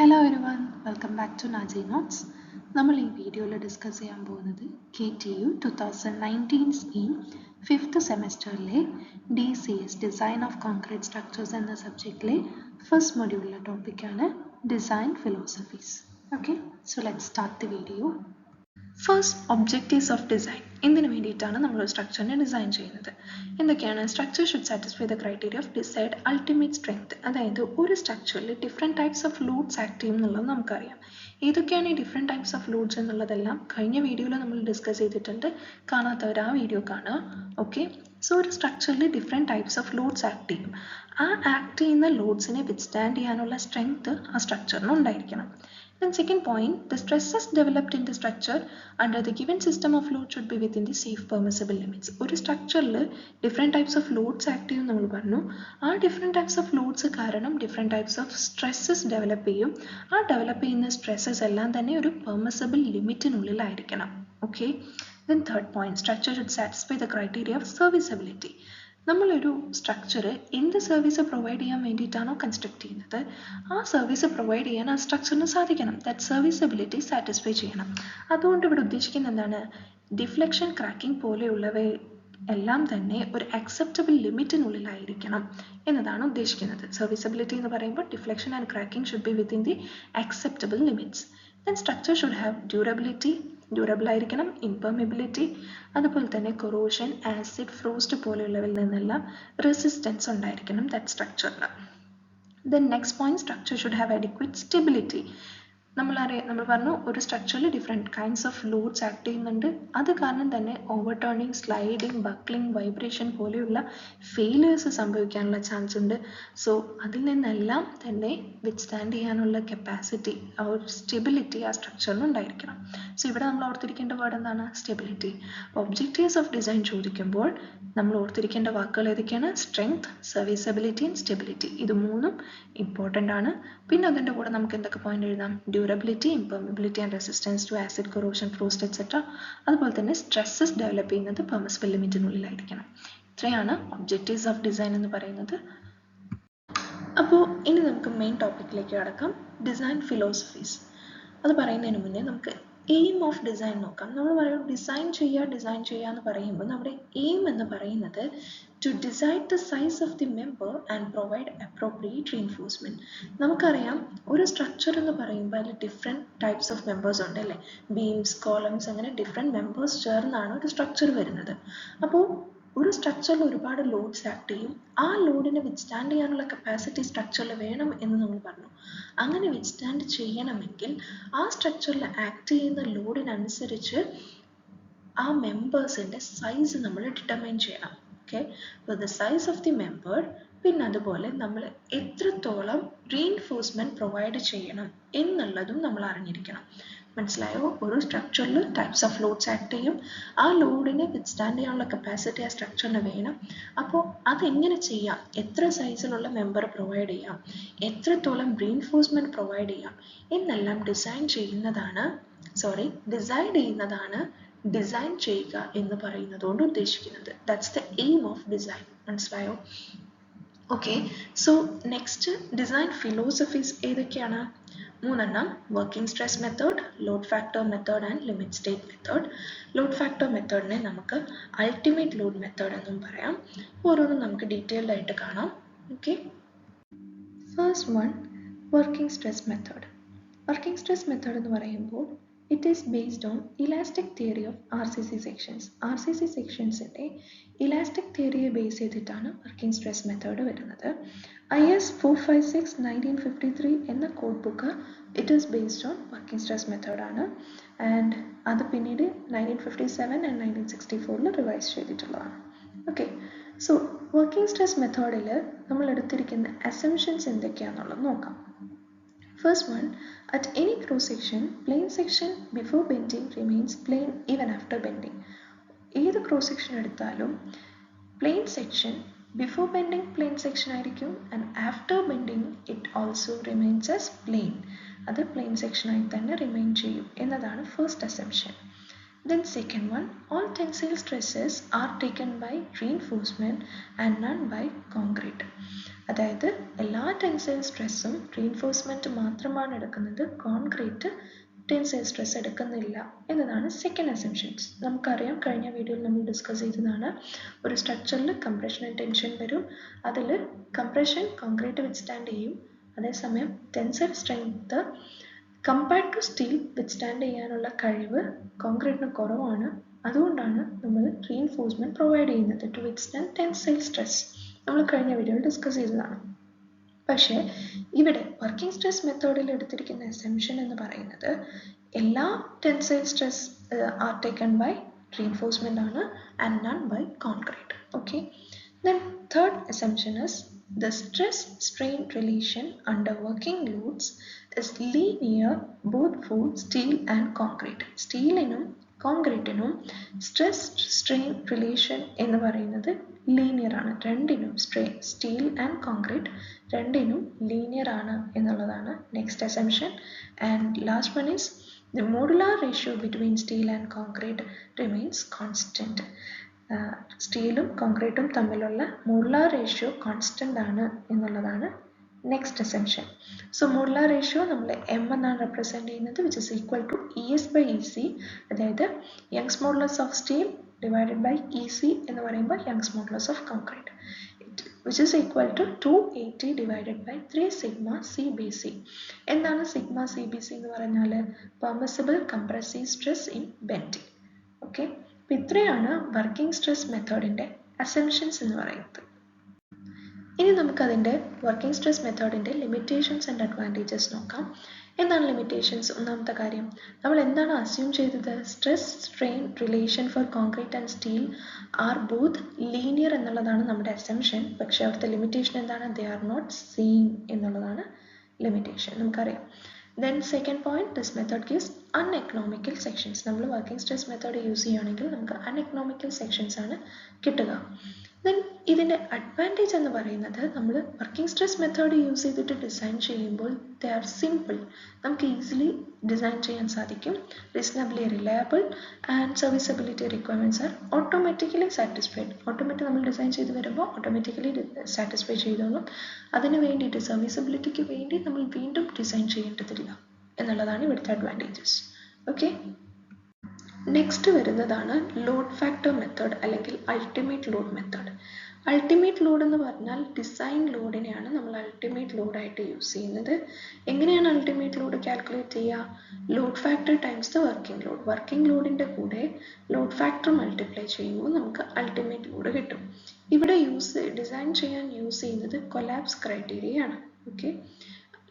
Hello everyone, welcome back to Naji Notes. നമ്മൾ ഈ വീഡിയോയിൽ ഡിസ്കസ് ചെയ്യാൻ പോകുന്നത് KTU 2019 സ്കീം 5th സെമസ്റ്ററിലെ DCS design of concrete structures എന്ന സബ്ജക്റ്റിലെ ഫസ്റ്റ് മൊഡ്യൂളിലെ ടോപ്പിക്കാണ് design philosophies. Okay, so let's start the video. First, objectives of design. എന്തിനു വേണ്ടിയിട്ടാണ് നമ്മൾ ഒരു സ്ട്രക്ചറിനെ ഡിസൈൻ ചെയ്യുന്നത്? എന്തൊക്കെയാണ്? Structure should satisfy the criteria of decide ultimate strength. അതായത് ഒരു സ്ട്രക്ചറിൽ different types of loads act ചെയ്യും എന്നുള്ളത് നമുക്കറിയാം. ഏതൊക്കെയാണ് ഈ ഡിഫറെൻറ്റ് ടൈപ്സ് ഓഫ് ലോഡ്സ് എന്നുള്ളതെല്ലാം കഴിഞ്ഞ വീഡിയോയിൽ നമ്മൾ ഡിസ്കസ് ചെയ്തിട്ടുണ്ട്. കാണാത്തവർ ആ വീഡിയോ കാണുക. ഓക്കെ, സോ ഒരു സ്ട്രക്ചറിൽ different types of loads act ചെയ്യും. ആ ആക്ട് ചെയ്യുന്ന ലോഡ്സിനെ വിത്ത്സ്റ്റാൻഡ് ചെയ്യാനുള്ള സ്ട്രെങ്ത് ആ സ്ട്രക്ചറിന് ഉണ്ടായിരിക്കണം. Then second point, the stresses developed in the structure under the given system of load should be within the safe permissible limits. ഒരു സ്ട്രക്ചറിൽ different types of loads act ചെയ്യും നമ്മൾ പറഞ്ഞു. ആ ഡിഫറെൻറ്റ് ടൈപ്സ് ഓഫ് ലോഡ്സ് കാരണം different types of stresses develop ചെയ്യും. ആ develop ചെയ്യുന്ന സ്ട്രെസ്സസ് എല്ലാം തന്നെ ഒരു പെർമിസിബിൾ ലിമിറ്റിനുള്ളിലായിരിക്കണം. Okay, then third point, structure should satisfy the criteria of serviceability. നമ്മളൊരു സ്ട്രക്ചർ എന്ത് സർവീസ് പ്രൊവൈഡ് ചെയ്യാൻ വേണ്ടിയിട്ടാണോ കൺസ്ട്രക്ട് ചെയ്യുന്നത്, ആ സർവീസ് പ്രൊവൈഡ് ചെയ്യാൻ ആ സ്ട്രക്ചറിന് സാധിക്കണം. ദാറ്റ് സർവീസബിലിറ്റി സാറ്റിസ്ഫൈ ചെയ്യണം. അതുകൊണ്ട് ഇവിടെ ഉദ്ദേശിക്കുന്നത് എന്താണ്? ഡിഫ്ലക്ഷൻ, ക്രാക്കിംഗ് പോലെയുള്ളവ എല്ലാം തന്നെ ഒരു അക്സെപ്റ്റബിൾ ലിമിറ്റിനുള്ളിലായിരിക്കണം എന്നതാണ് ഉദ്ദേശിക്കുന്നത്. സർവീസബിലിറ്റി എന്ന് പറയുമ്പോൾ deflection and cracking should be within the acceptable limits. Then structure should have durability, durable ആയിരിക്കണം. ഇംപെർമിബിലിറ്റി, അതുപോലെ തന്നെ കൊറോഷൻ, ആസിഡ്, ഫ്രോസ്റ്റ് പോലെയുള്ളവയിൽ നിന്നെല്ലാം റെസിസ്റ്റൻസ് ഉണ്ടായിരിക്കണം ദാറ്റ് സ്ട്രക്ചറിൽ. Then next point, structure should have adequate stability. നമ്മൾ പറഞ്ഞു ഒരു സ്ട്രക്ചറിൽ different kinds of loads act ചെയ്യുന്നുണ്ട്. അത് കാരണം തന്നെ overturning, sliding, buckling, vibration പോലെയുള്ള ഫെയിലിയേഴ്സ് സംഭവിക്കാനുള്ള ചാൻസ് ഉണ്ട്. സോ അതിൽ നിന്നെല്ലാം തന്നെ വിത്ത്സ്റ്റാൻഡ് ചെയ്യാനുള്ള കപ്പാസിറ്റി, ആ ഒരു സ്റ്റെബിലിറ്റി ആ സ്ട്രക്ചറിന് ഉണ്ടായിരിക്കണം. സോ ഇവിടെ നമ്മൾ ഓർത്തിരിക്കേണ്ട വേർഡ് എന്താണ്? സ്റ്റെബിലിറ്റി. ഒബ്ജക്റ്റീവ്സ് ഓഫ് ഡിസൈൻ ചോദിക്കുമ്പോൾ നമ്മൾ ഓർത്തിരിക്കേണ്ട വാക്കുകൾ ഏതൊക്കെയാണ്? Strength, serviceability and stability. ഇത് മൂന്നും ഇമ്പോർട്ടൻ്റ് ആണ്. പിന്നെ അതിൻ്റെ കൂടെ നമുക്ക് എന്തൊക്കെ പോയിന്റ് എഴുതാം? Durability, impermeability and resistance to acid, corrosion, frost etcetera. അതുപോലെ തന്നെ സ്ട്രെസ്സസ് ഡെവലപ്പ് ചെയ്യുന്നത് പെർമിസിബിൾ ലിമിറ്റിനുള്ളിലായിരിക്കണം. ഇത്രയാണ് ഒബ്ജക്റ്റീവ്സ് ഓഫ് ഡിസൈൻ എന്ന് പറയുന്നത്. അപ്പോൾ ഇനി നമുക്ക് മെയിൻ ടോപ്പിക്കിലേക്ക് കടക്കാം, ഡിസൈൻ ഫിലോസഫീസ്. അത് പറയുന്നതിന് മുന്നേ നമുക്ക് എയിം ഓഫ് ഡിസൈൻ നോക്കാം. നമ്മൾ പറയും ഡിസൈൻ ചെയ്യുക എന്ന് പറയുമ്പോൾ നമ്മുടെ എയിം എന്ന് പറയുന്നത് to decide the size of the member and provide appropriate reinforcement. നമുക്കറിയാം ഒരു സ്ട്രക്ചർ എന്ന് പറയുമ്പോൾ അതിൽ ഡിഫറെൻറ്റ് ടൈപ്സ് ഓഫ് മെമ്പേഴ്സ് ഉണ്ട് അല്ലേ? ബീംസ്, കോളംസ്, അങ്ങനെ ഡിഫറെൻറ്റ് മെമ്പേഴ്സ് ചേർന്നാണ് ഒരു സ്ട്രക്ചർ വരുന്നത്. അപ്പോൾ ഒരു സ്ട്രക്ചറിൽ ഒരുപാട് ലോഡ്സ് ആക്ട് ചെയ്യും. ആ ലോഡിനെ വിത്ത്സ്റ്റാൻഡ് ചെയ്യാനുള്ള കപ്പാസിറ്റി സ്ട്രക്ചറിൽ വേണം എന്ന് നമ്മൾ പറഞ്ഞു. അങ്ങനെ വിത്ത്സ്റ്റാൻഡ് ചെയ്യണമെങ്കിൽ ആ സ്ട്രക്ചറിൽ ആക്ട് ചെയ്യുന്ന ലോഡിനനുസരിച്ച് ആ മെമ്പേഴ്സിൻ്റെ സൈസ് നമ്മൾ ഡിറ്റർമൈൻ ചെയ്യണം. ഓക്കെ, അപ്പോൾ the size of the member, പിന്നെ അതുപോലെ നമ്മൾ എത്രത്തോളം റീഇൻഫോഴ്സ്മെൻറ്റ് പ്രൊവൈഡ് ചെയ്യണം എന്നുള്ളതും നമ്മൾ അറിഞ്ഞിരിക്കണം. മനസ്സിലായോ? ഒരു സ്ട്രക്ചറിൽ ടൈപ്സ് ഓഫ് ലോഡ്സ് ആക്ട് ചെയ്യും. ആ ലോഡിനെ വിത്ത്സ്റ്റാൻഡ് ചെയ്യാനുള്ള കപ്പാസിറ്റി ആ സ്ട്രക്ചറിന് വേണം. അപ്പോൾ അതെങ്ങനെ ചെയ്യാം? എത്ര സൈസിലുള്ള മെമ്പർ പ്രൊവൈഡ് ചെയ്യാം, എത്രത്തോളം റീഇൻഫോഴ്സ്മെൻറ്റ് പ്രൊവൈഡ് ചെയ്യാം എന്നെല്ലാം ഡിസൈഡ് ചെയ്യുന്നതാണ് ഡിസൈൻ ചെയ്യുക എന്ന് പറയുന്നതുകൊണ്ട് ഉദ്ദേശിക്കുന്നത്. That's the aim of design. മനസ്സിലായോ? Okay, so next design philosophies ഏതൊക്കെയാണ്? മൂന്നെണ്ണം. Working stress method, load factor method and limit state method. Load factor മെത്തേഡിനെ നമുക്ക് അൾട്ടിമേറ്റ് ലോഡ് മെത്തേഡ് എന്നും പറയാം. ഓരോന്നും നമുക്ക് ഡീറ്റെയിൽഡ് ആയിട്ട് കാണാം. Okay, first one, working stress method. Working stress method എന്ന് പറയുമ്പോൾ it is based on elastic theory of RCC sections. RCC sectionsന്റെ ഇലാസ്റ്റിക് തിയറിയെ ബേസ് ചെയ്തിട്ടാണ് വർക്കിംഗ് സ്ട്രെസ് മെത്തേഡ് വരുന്നത്. IS 456/1953 എന്ന code book it is based on working stress മെത്തേഡാണ്. And അത് പിന്നീട് 1957 ആൻഡ് 1964 റിവൈസ് ചെയ്തിട്ടുള്ളതാണ്. ഓക്കെ, സോ വർക്കിംഗ് സ്ട്രെസ് മെത്തേഡിൽ നമ്മൾ എടുത്തിരിക്കുന്ന അസംഷൻസ് എന്തൊക്കെയാണെന്നുള്ളത് നോക്കാം. First one, at any cross section, plane section before bending remains plane even after bending. ഏത് cross section എടുത്താലും plane section before bending plane section ആയിരിക്കും, and after bending it also remains as plane. അത് plane സെക്ഷനായി തന്നെ remain ചെയ്യും എന്നതാണ് first assumption. Then second one, all tensile stresses are taken by reinforcement and none by concrete. അതായത് എല്ലാ tensile സ്ട്രെസ്സും reinforcement മാത്രമാണ് എടുക്കുന്നത്, കോൺക്രീറ്റ് ടെൻസൈൽ സ്ട്രെസ് എടുക്കുന്നില്ല എന്നതാണ് സെക്കൻഡ് അസംഷൻസ്. നമുക്കറിയാം, കഴിഞ്ഞ വീഡിയോയിൽ നമ്മൾ ഡിസ്കസ് ചെയ്തതാണ്, ഒരു സ്ട്രക്ചറിൽ കംപ്രഷൻ ആൻഡ് ടെൻഷൻ വരും, അതിൽ കംപ്രഷൻ കോൺക്രീറ്റ് വിത്ത്സ്റ്റാൻഡ് ചെയ്യും, അതേസമയം tensile strength compared to steel withstand ചെയ്യാനുള്ള കഴിവ് കോൺക്രീറ്റിന് കുറവാണ്. അതുകൊണ്ടാണ് നമ്മൾ റീഇൻഫോഴ്സ്മെൻറ്റ് പ്രൊവൈഡ് ചെയ്യുന്നത് ടു വിത്ത്സ്റ്റാൻഡ് ടെൻസൈൽ സ്ട്രെസ്. നമ്മൾ കഴിഞ്ഞ വീഡിയോയിൽ ഡിസ്കസ് ചെയ്തതാണ്. പക്ഷേ ഇവിടെ വർക്കിംഗ് സ്ട്രെസ് മെത്തേഡിൽ എടുത്തിരിക്കുന്ന അസംഷൻ എന്ന് പറയുന്നത് എല്ലാ tensile stress are taken by reinforcement ആണ് and none by concrete. Okay, then third assumption is the stress strain relation under working loads is linear both for steel and concrete. സ്റ്റീലിനും കോൺക്രീറ്റിനും stress strain relation എന്ന് പറയുന്നത് linear ആണ്. രണ്ടിനും steel and concrete രണ്ടിനും linear ആണ് എന്നുള്ളതാണ് next assumption. And last one is the modular ratio between steel and concrete remains constant. സ്റ്റീലും കോൺക്രീറ്റും തമ്മിലുള്ള മോഡുലാർ റേഷ്യോ കോൺസ്റ്റൻ്റ് ആണ് എന്നുള്ളതാണ് next assumption. So modular ratio നമ്മൾ എം എന്നാണ് റെപ്രസെൻറ്റ് ചെയ്യുന്നത്, which is equal to E S by E C. അതായത് Young's modulus of steel divided by E C എന്ന് പറയുമ്പോൾ Young's modulus of concrete, which is equal to 280 divided by 3 sigma C B C. എന്താണ് sigma C B C എന്ന് പറഞ്ഞാൽ? Permissible compressive stress in bending. Okay, ഇത്രയാണ് working stress മെത്തേഡിൻ്റെ assumptions എന്ന് പറയുന്നത്. ഇനി നമുക്കതിൻ്റെ വർക്കിംഗ് സ്ട്രെസ് മെത്തേഡിൻ്റെ ലിമിറ്റേഷൻസ് ആൻഡ് അഡ്വാൻറ്റേജസ് നോക്കാം. എന്താണ് ലിമിറ്റേഷൻസ്? ഒന്നാമത്തെ കാര്യം, നമ്മൾ എന്താണ് അസ്യൂം ചെയ്തത്? Stress strain relation for concrete and steel are both linear എന്നുള്ളതാണ് നമ്മുടെ അസംഷൻ. പക്ഷേ അവിടുത്തെ ലിമിറ്റേഷൻ എന്താണ്? ദേ ആർ നോട്ട് സെയിം എന്നുള്ളതാണ് ലിമിറ്റേഷൻ, നമുക്കറിയാം. Then second point, this method gives uneconomical sections. നമ്മൾ വർക്കിംഗ് സ്ട്രെസ് മെത്തേഡ് യൂസ് ചെയ്യുകയാണെങ്കിൽ നമുക്ക് അൺഎക്കണോമിക്കൽ സെക്ഷൻസ് ആണ് കിട്ടുക. ദെൻ ഇതിൻ്റെ അഡ്വാൻറ്റേജ് എന്ന് പറയുന്നത്, നമ്മൾ വർക്കിംഗ് സ്ട്രെസ് മെത്തേഡ് യൂസ് ചെയ്തിട്ട് ഡിസൈൻ ചെയ്യുമ്പോൾ ദേ ആർ സിമ്പിൾ, നമുക്ക് ഈസിലി ഡിസൈൻ ചെയ്യാൻ സാധിക്കും. Reasonably reliable and serviceability requirements are automatically satisfied. Automatic നമ്മൾ ഡിസൈൻ ചെയ്ത് വരുമ്പോൾ ഓട്ടോമാറ്റിക്കലി സാറ്റിസ്ഫൈ ചെയ്തോളും. അതിന് വേണ്ടിയിട്ട് സർവീസബിലിറ്റിക്ക് വേണ്ടി നമ്മൾ വീണ്ടും ഡിസൈൻ ചെയ്യേണ്ടതില്ല എന്നുള്ളതാണ് ഇവിടുത്തെ അഡ്വാൻറ്റേജസ്. ഓക്കെ, നെക്സ്റ്റ് വരുന്നതാണ് ലോഡ് ഫാക്ടർ മെത്തേഡ് അല്ലെങ്കിൽ ultimate load method. Ultimate load എന്ന് പറഞ്ഞാൽ ഡിസൈൻ ലോഡിനെയാണ് നമ്മൾ അൾട്ടിമേറ്റ് ലോഡായിട്ട് യൂസ് ചെയ്യുന്നത്. എങ്ങനെയാണ് അൾട്ടിമേറ്റ് ലോഡ് കാൽക്കുലേറ്റ് ചെയ്യുക? Load factor times the working load. Working ലോഡിൻ്റെ കൂടെ ലോഡ് ഫാക്ടർ മൾട്ടിപ്ലൈ ചെയ്യുമ്പോൾ നമുക്ക് അൾട്ടിമേറ്റ് ലോഡ് കിട്ടും. ഇവിടെ ഡിസൈൻ ചെയ്യാൻ യൂസ് ചെയ്യുന്നത് കൊലാപ്സ് ക്രൈറ്റീരിയ ആണ്. ഓക്കെ,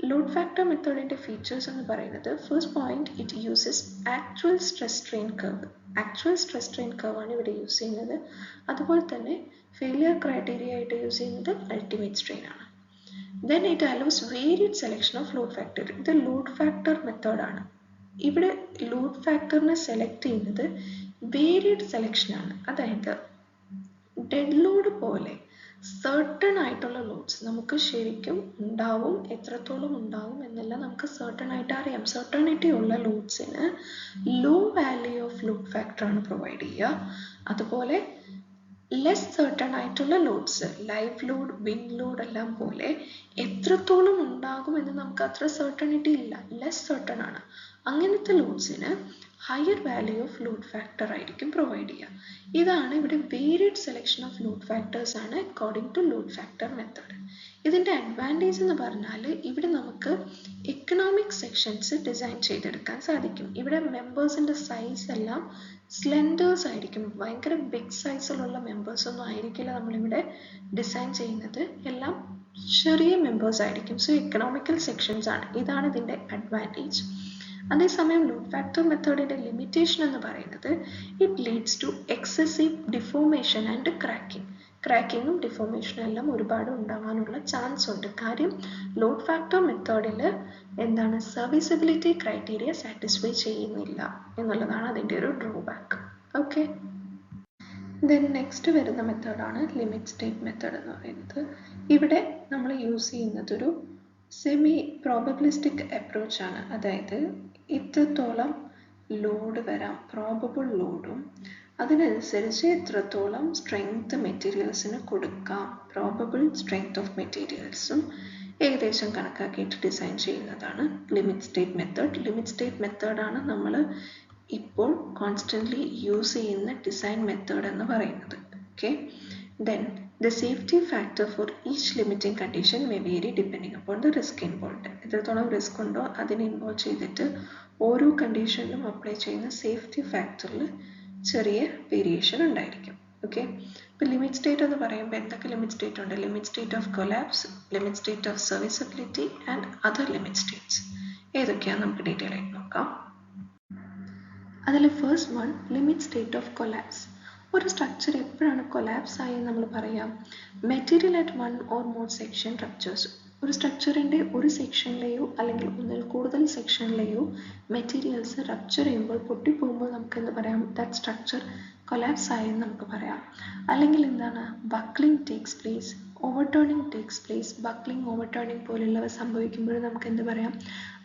ലോഡ് ഫാക്ടർ മെത്തേഡിൻ്റെ ഫീച്ചേഴ്സ് എന്ന് പറയുന്നത്, first point, it uses actual stress strain curve. Actual stress strain curve ആണ് ഇവിടെ യൂസ് ചെയ്യുന്നത്. അതുപോലെ തന്നെ ഫെയിലിയർ ക്രൈറ്റീരിയ ആയിട്ട് യൂസ് ചെയ്യുന്നത് അൾട്ടിമേറ്റ് സ്ട്രെയിൻ ആണ്. Then it allows varied selection of load factor. ഇത് ലോഡ് ഫാക്ടർ മെത്തേഡാണ്. ഇവിടെ ലോഡ് ഫാക്ടറിനെ സെലക്ട് ചെയ്യുന്നത് വേരിയഡ് സെലക്ഷൻ ആണ്. അതായത് ഡെഡ് ലോഡ് പോലെ സർട്ടൺ ആയിട്ടുള്ള ലോഡ്സ് നമുക്ക് ശരിക്കും ഉണ്ടാവും, എത്രത്തോളം ഉണ്ടാവും എന്നെല്ലാം നമുക്ക് സർട്ടൺ ആയിട്ട് അറിയാം. സർട്ടണിറ്റി ഉള്ള ലോഡ്സിന് low value of load factor ആണ് പ്രൊവൈഡ് ചെയ്യുക. അതുപോലെ ലെസ് സർട്ടൺ ആയിട്ടുള്ള loads, live load, wind load എല്ലാം പോലെ എത്രത്തോളം ഉണ്ടാകും എന്ന് നമുക്ക് അത്ര സർട്ടണിറ്റി ഇല്ല, ലെസ് സർട്ടൺ ആണ്. അങ്ങനത്തെ ലോഡ്സിന് higher value of load factor ആയിരിക്കും പ്രൊവൈഡ് ചെയ്യുക. ഇതാണ് ഇവിടെ varied selection of load factors ആണ് according to load factor method. ഇതിൻ്റെ അഡ്വാൻറ്റേജ് എന്ന് പറഞ്ഞാൽ ഇവിടെ നമുക്ക് എക്കണോമിക് സെക്ഷൻസ് ഡിസൈൻ ചെയ്തെടുക്കാൻ സാധിക്കും. ഇവിടെ മെമ്പേഴ്സിൻ്റെ സൈസ് എല്ലാം സ്ലെൻഡേഴ്സ് ആയിരിക്കും, ഭയങ്കര ബിഗ് സൈസിലുള്ള മെമ്പേഴ്സ് ഒന്നും ആയിരിക്കില്ല നമ്മളിവിടെ ഡിസൈൻ ചെയ്യുന്നത്, എല്ലാം ചെറിയ മെമ്പേഴ്സ് ആയിരിക്കും. സോ എക്കണോമിക്കൽ സെക്ഷൻസ് ആണ്, ഇതാണ് ഇതിൻ്റെ അഡ്വാൻറ്റേജ്. അതേസമയം ലോഡ് ഫാക്ടർ മെത്തേഡിൻ്റെ ലിമിറ്റേഷൻ എന്ന് പറയുന്നത്, it leads to excessive deformation and cracking. ക്രാക്കിങ്ങും ഡിഫോർമേഷനും എല്ലാം ഒരുപാട് ഉണ്ടാകാനുള്ള ചാൻസ് ഉണ്ട്. കാര്യം ലോഡ് ഫാക്ടർ മെത്തേഡിൽ എന്താണ്, സർവീസബിലിറ്റി ക്രൈറ്റീരിയ സാറ്റിസ്ഫൈ ചെയ്യുന്നില്ല എന്നുള്ളതാണ് അതിൻ്റെ ഒരു ഡ്രോബാക്ക്. ഓക്കെ, ദെൻ നെക്സ്റ്റ് വരുന്ന മെത്തേഡാണ് ലിമിറ്റ് സ്റ്റേറ്റ് മെത്തേഡ് എന്ന് പറയുന്നത്. ഇവിടെ നമ്മൾ യൂസ് ചെയ്യുന്നതൊരു സെമി പ്രോബബിലിസ്റ്റിക് അപ്രോച്ചാണ്. അതായത് ഇത്രത്തോളം ലോഡ് വരാം, പ്രോബബിൾ ലോഡും അതിനനുസരിച്ച് എത്രത്തോളം സ്ട്രെങ്ത് മെറ്റീരിയൽസിന് കൊടുക്കാം, പ്രോബബിൾ സ്ട്രെങ്ത് ഓഫ് മെറ്റീരിയൽസും ഏകദേശം കണക്കാക്കിയിട്ട് ഡിസൈൻ ചെയ്യുന്നതാണ് limit state method. Limit state മെത്തേഡാണ് നമ്മൾ ഇപ്പോൾ കോൺസ്റ്റൻ്റ്ലി യൂസ് ചെയ്യുന്ന ഡിസൈൻ മെത്തേഡ് എന്ന് പറയുന്നത്. Okay, then the safety factor for each limiting condition may vary depending upon the risk involved. എത്രത്തോളം റിസ്ക് ഉണ്ടോ അതിനെ ഇൻവോൾവ് ചെയ്തിട്ട് ഓരോ കണ്ടീഷനിലും അപ്ലൈ ചെയ്യുന്ന സേഫ്റ്റി ഫാക്ടറിൽ ചെറിയ വേരിയേഷൻ ഉണ്ടായിരിക്കും. ഓക്കെ, ഇപ്പോൾ ലിമിറ്റ് സ്റ്റേറ്റ് എന്ന് പറയുമ്പോൾ എന്തൊക്കെ ലിമിറ്റ് സ്റ്റേറ്റ് ഉണ്ട്? Limit state of collapse, limit state of serviceability and other limit States. ഏതൊക്കെയാണ് നമുക്ക് ഡീറ്റെയിൽ ആയിട്ട് നോക്കാം. അതിൽ first one limit state of collapse. ഒരു സ്ട്രക്ചർ എപ്പോഴാണ് കൊലാപ്സ് ആയി നമ്മൾ പറയാം? Material at one or more section ruptures. ഒരു സ്ട്രക്ചറിൻ്റെ ഒരു സെക്ഷനിലെയോ അല്ലെങ്കിൽ ഒന്നിൽ കൂടുതൽ സെക്ഷനിലെയോ മെറ്റീരിയൽസ് റപ്ചർ ചെയ്യുമ്പോൾ പൊട്ടിപ്പോകുമ്പോൾ നമുക്ക് എന്ത് പറയാം? ദാറ്റ് സ്ട്രക്ചർ കൊലാപ്സ് ആയെന്ന് നമുക്ക് പറയാം. അല്ലെങ്കിൽ എന്താണ്? Buckling takes place, overturning takes place. Buckling, overturning പോലുള്ളവ സംഭവിക്കുമ്പോൾ നമുക്ക് എന്ത് പറയാം?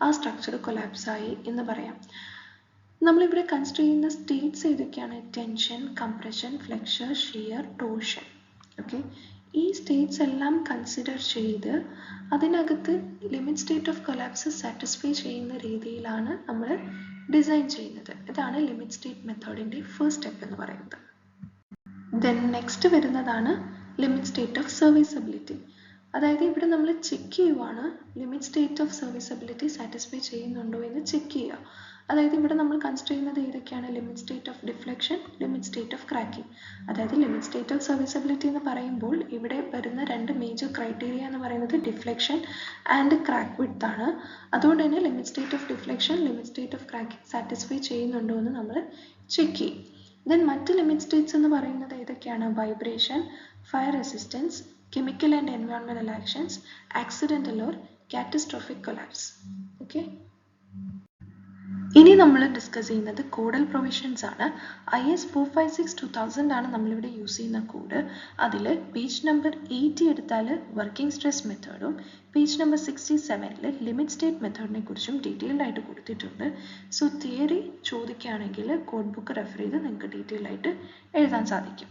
ആ സ്ട്രക്ചർ കൊലാപ്സ് ആയി എന്ന് പറയാം. നമ്മളിവിടെ കൺസിഡർ ചെയ്യുന്ന സ്റ്റേറ്റ്സ് ഏതൊക്കെയാണ്? Tension, compression, flexure, shear, torsion. Okay, ഈ സ്റ്റേറ്റ്സ് എല്ലാം കൺസിഡർ ചെയ്ത് അതിനകത്ത് limit state of collapse satisfy ചെയ്യുന്ന രീതിയിലാണ് നമ്മൾ ഡിസൈൻ ചെയ്യുന്നത്. ഇതാണ് ലിമിറ്റ് സ്റ്റേറ്റ് മെത്തേഡിൻ്റെ ഫസ്റ്റ് സ്റ്റെപ്പ് എന്ന് പറയുന്നത്. ദെൻ നെക്സ്റ്റ് വരുന്നതാണ് ലിമിറ്റ് സ്റ്റേറ്റ് ഓഫ് സർവീസബിലിറ്റി. അതായത് ഇവിടെ നമ്മൾ ചെക്ക് ചെയ്യുവാണ് limit state of serviceability satisfy ചെയ്യുന്നുണ്ടോ എന്ന് ചെക്ക് ചെയ്യുക. അതായത് ഇവിടെ നമ്മൾ കൺസിഡർ ചെയ്യുന്നത് ഏതൊക്കെയാണ്? Limit state of deflection, limit state of cracking. അതായത് ലിമിറ്റ് സ്റ്റേറ്റ് ഓഫ് സർവീസബിലിറ്റി എന്ന് പറയുമ്പോൾ ഇവിടെ വരുന്ന രണ്ട് മേജർ ക്രൈറ്റീരിയ എന്ന് പറയുന്നത് ഡിഫ്ലക്ഷൻ ആൻഡ് ക്രാക്ക് വിഡ്ത്ത് ആണ്. അതുകൊണ്ട് തന്നെ limit state of deflection, limit state of cracking satisfy ചെയ്യുന്നുണ്ടോ എന്ന് നമ്മൾ ചെക്ക് ചെയ്യും. ദെൻ മറ്റ് ലിമിറ്റ് സ്റ്റേറ്റ്സ് എന്ന് പറയുന്നത് ഏതൊക്കെയാണ്? Vibration, fire resistance, chemical and environmental actions, accidental or catastrophic collapse. Okay, ഇനി നമ്മൾ ഡിസ്കസ് ചെയ്യുന്നത് കോഡൽ പ്രൊവിഷൻസ് ആണ്. IS 456-2000 ആണ് നമ്മളിവിടെ യൂസ് ചെയ്യുന്ന കോഡ്. അതിൽ പേജ് നമ്പർ 80 എടുത്താൽ വർക്കിംഗ് സ്ട്രെസ് മെത്തേഡും പേജ് നമ്പർ 67 ലിമിറ്റ് സ്റ്റേറ്റ് മെത്തേഡിനെ കുറിച്ചും ഡീറ്റെയിൽഡ് ആയിട്ട് കൊടുത്തിട്ടുണ്ട്. സോ തിയറി ചോദിക്കുകയാണെങ്കിൽ കോഡ് ബുക്ക് റെഫർ ചെയ്ത് നിങ്ങൾക്ക് ഡീറ്റെയിൽ ആയിട്ട് എഴുതാൻ സാധിക്കും.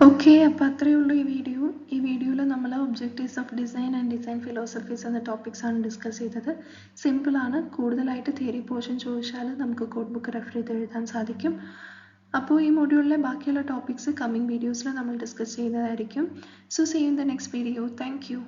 ഓക്കെ, അപ്പോൾ അത്രയേ ഉള്ളൂ ഈ വീഡിയോ. ഈ വീഡിയോയിൽ നമ്മൾ objectives of design and design philosophies എന്ന ടോപ്പിക്സ് ആണ് ഡിസ്കസ് ചെയ്തത്. സിമ്പിളാണ്. കൂടുതലായിട്ട് തിയറി പോർഷൻ ചോദിച്ചാൽ നമുക്ക് കോഡ് ബുക്ക് റെഫർ ചെയ്ത് എഴുതാൻ സാധിക്കും. അപ്പോൾ ഈ മൊഡ്യൂളിലെ ബാക്കിയുള്ള ടോപ്പിക്സ് കമ്മിങ് വീഡിയോസിൽ നമ്മൾ ഡിസ്കസ് ചെയ്യുന്നതായിരിക്കും. So see you in the next video. Thank U.